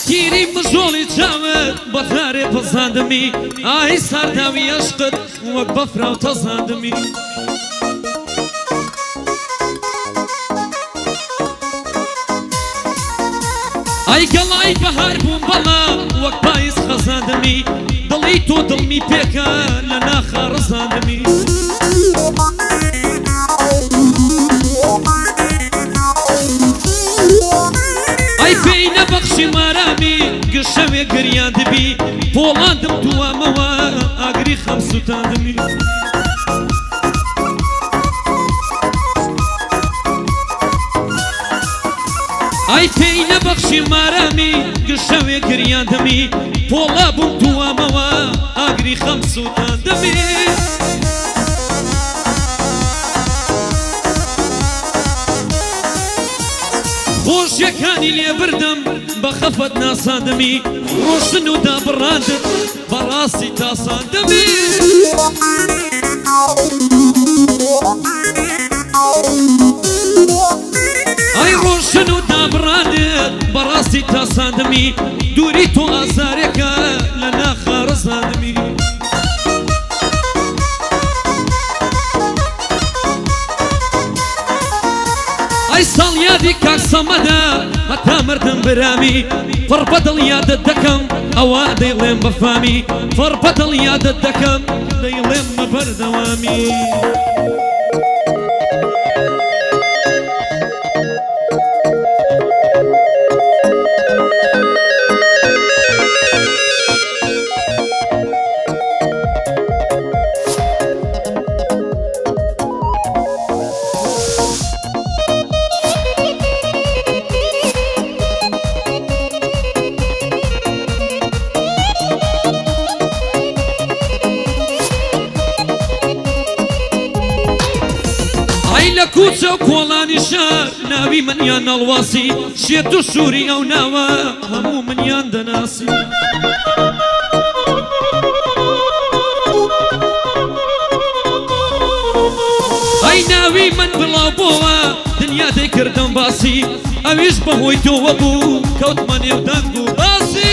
تیری مزولی جامد بطاره پزاندمی آهی سرداوی عشقت وک بفراو تزاندمی ای گلای بهار بوم بلا وک پاییز خزاندمی دلی تو دلمی پیکا لنا خارزاندمی ای پی نبخشی مارامی گشوی گریان دبی پولاندم دواموا اگری خمسوتاندمی ای پی نبخشی مارامی گشوی گریان دمی پولابم دواموا اگری خمسوتاندمی خۆشیەکانی لێ بردم بە خەفەت ناساندمی ڕۆشن و دابڕاندت بەڕاستی تاساندمی ئەی ڕۆشن و دابڕاندت بەڕاستی تاساندمی دووری تۆ ئازارێکە لە ناخارەزاندمی ای سال یادی کاک سەمەدا هەتا مردم برامی پڕ بەدڵ یادت دەکەم ئەوە دەیڵێم بەفامی پڕ بەدڵ یادت دەکەم دەیڵێم بە بەردەوامی کوچە و کۆڵانی شار ناوی منیان نەڵواسی شێت و شووری ئەو ناوە هەموو منیان دەناسی ئەی ناوی من بڵاو بۆوە دنیا دەیکردم باسی ئەویش بەهۆی تۆوە بوو کەوتمە نێو دەنگ و باسی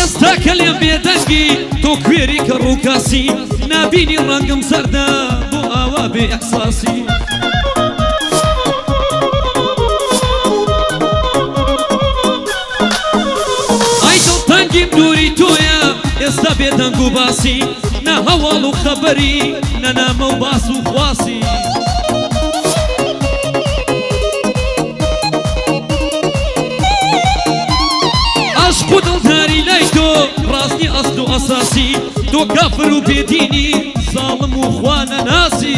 ئێستاکە لێم بێدەنگی تۆ کوێری کە ڕووکاسی نابینی ڕەنگم زەردە بۆ ئاوا بێ ئەحساسی ئای دڵتەنگیم دووری تۆیە ئێستا بێدەنگ و باسی نە هەواڵ و خەبەری نە نامە و باس و خواسی عشق و دڵداری لای تۆ ڕاستی ئەسڵ و ئەساسی تۆ کافر و بێدینی زاڵم و خوا نەناسی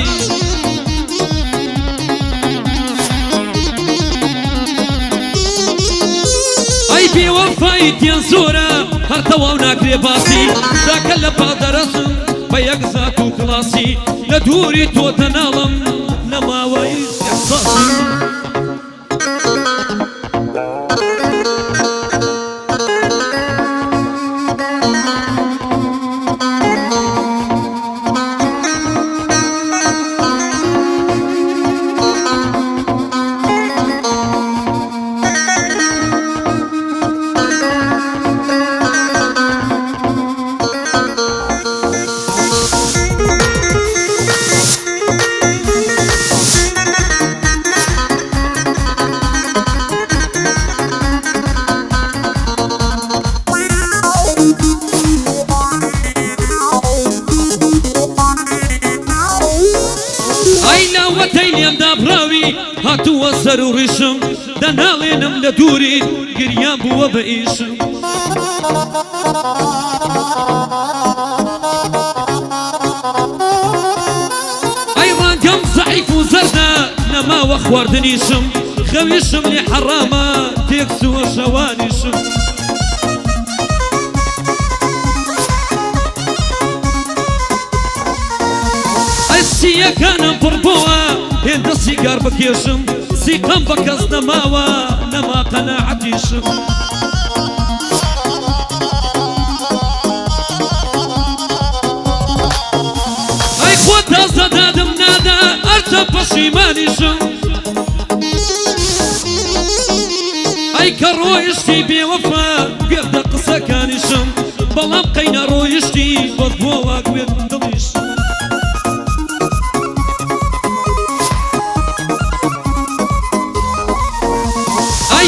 ئەی بێوەفایی تیان زۆرە هەر تەواو ناکرێ باسی داکە لە پادەرەزم بە یەک زات و کڵاسی لە دووری تۆ دەناڵم لە ماوەی ئەحساسی سەر و ڕیشم دەناڵێنم لە دووری گریان بووە بە ئیشم ئەی ڕەنگەم زەعیف و زەردە نەماوە خواردنیشم خەویشم لێ حەرامە تێکسووە شەوانیشم سیەکانم پڕ بووە هێندە سیگار بکێشم سیقەم بە کەس نەماوە نەما قەناعەتیشم ئەی خۆ تازە دادم نادا ئەرچە پەشیمانیشم ئەی کە ڕۆیشتی بێوەفا گردە قسەکانیشم بەڵام قەینە ڕۆیشتی بەس بۆوە گوێت دڵیشم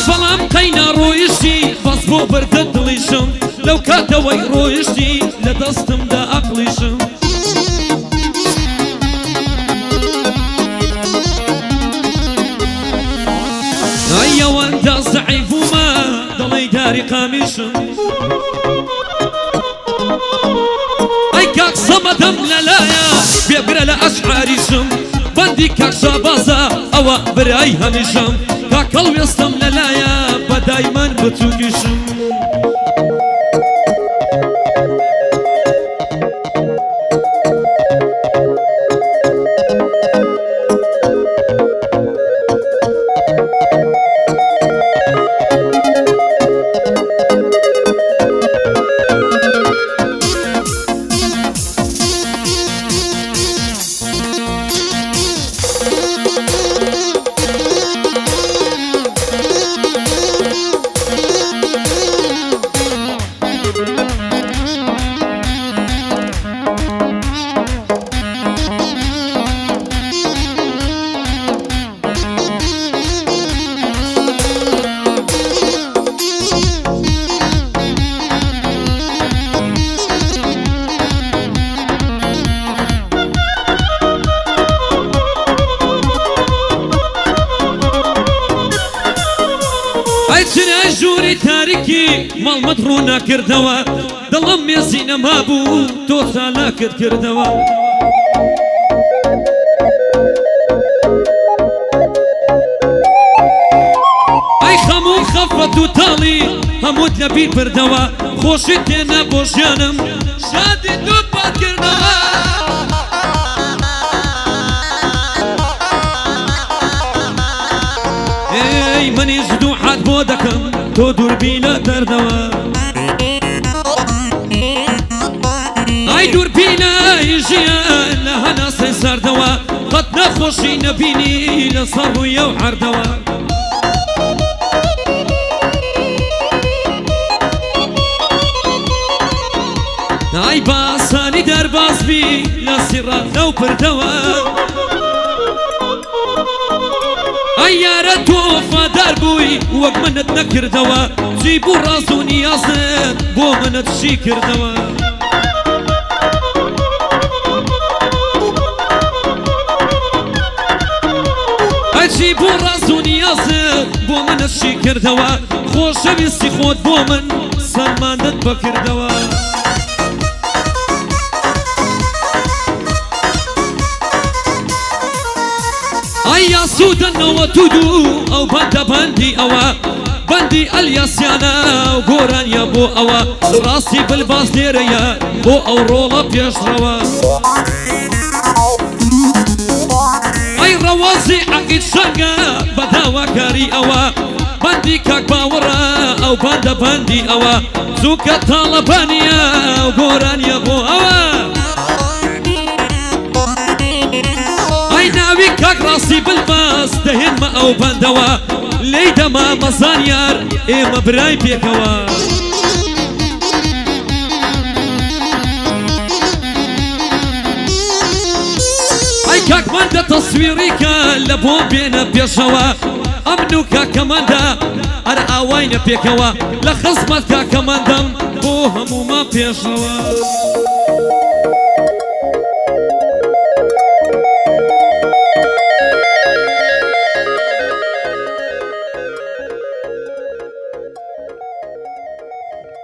بەڵام قەینە ڕۆیشتی بەس بۆ بەردە دڵیشم لەو کاتەوەی ڕۆیشتی لە دەستمدا ئەقلیشم ئەی ئەوەندە زەعیفومە دڵی داری قامیشم ئەی کاک سەمەدەم لەلایە بێبرە لە ئەشعاریشم بەندی کاک شابازە ئەوە برای هەمیشم کاکەڵ وێستم لەلایە بە دایمان بچووکیشم چنای ژووری تاریکی ماڵمەت ڕوو ناکردەوە دڵم مێزی نەمابوو تۆ چالاکت کردەوە ئەی خەموو خەفەت و تاڵی هەمووت لەبیر بردەوە خۆشی تێنە بۆ ژیانم شادی تۆ پاتکردەوە ئێی منیش دووحات بۆ دەکەم تۆ دووربینە دەردەوە ئای دووربینەی ژیان لە هەناسەی ساردەوە قەت نەخۆشی نەبینی لە سەر ڕوویە و عەردەوە ئای باسانی دەربازبی لە سیڕە لەو پردەوە ئەی یارە تۆ وەفادار بووی وەک منت نەکردەوە چی بوو ڕاز و نیازت بۆ منت چی کردەوە ئەی چی بوو ڕاز و نیازت بۆ منت چی کردەوە خۆشەویستی خۆت بۆ من سەلماندت بەکردەوە ئەی یاسوودنەوە تو دوو ئەو بەندە بەندی ئەوە بەندی ئەلیاسیانە و گۆرانیە بۆ ئەوە ڕاستی بلباس لێرەیە بۆ ئەو ڕۆڵە پێشڕەوە ئەی ڕەوازی عەقید شەنگە بە داواکاری ئەوە بەندی کاک باوەڕە ئەو بەندە بەندی ئەوە زووکە تاڵەبانیە و گۆرانیە بۆ ئەوە ناوی کاک ڕاستی بلباس دەهێنمە ئەو بەندەوە لێی دەما مەزانیار ئێمە برای پێکەوە ئەی کاکمەندە تەسویریکە لە بۆ بێنە پێشەوە ئەمن و کاکەمەندە هەر ئاواینە پێکەوە لە خزمەت کاکەمەندەم بۆ هەموومان پێشەوە